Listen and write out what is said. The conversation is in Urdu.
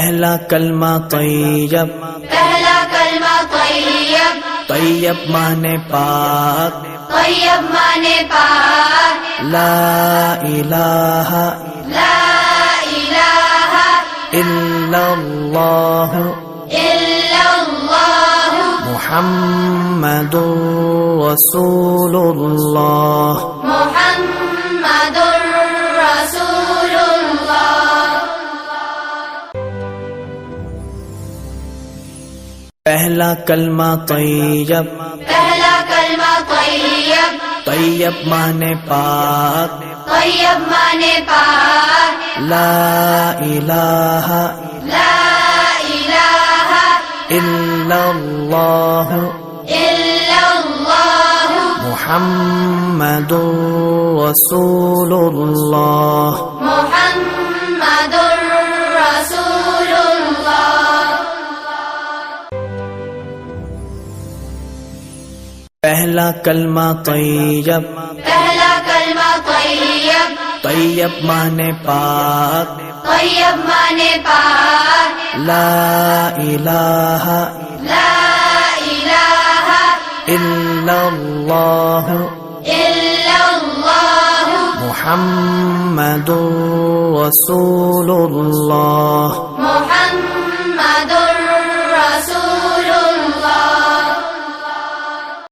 پہلا کلمہ طیب، پہلا کلمہ طیب، طیب مانے پاک، طیب مانے پاک، لا الہ لا الہ الا اللہ الا اللہ محمد رسول اللہ۔ محمد رسول اللہ۔ پہلا کلمہ طیب، پہلا کلمہ طیب، طیب مانے پاک، طیب مانے پاک، لا الہ لا الہ الا اللہ الا اللہ محمد رسول اللہ۔ محمد رسول اللہ۔ پہلا کلمہ طیب، پہلا کلمہ طیب، طیب مانے پاک، طیب مانے پاک، لا الہ لا الہ الا اللہ الا اللہ محمد رسول اللہ۔ محمد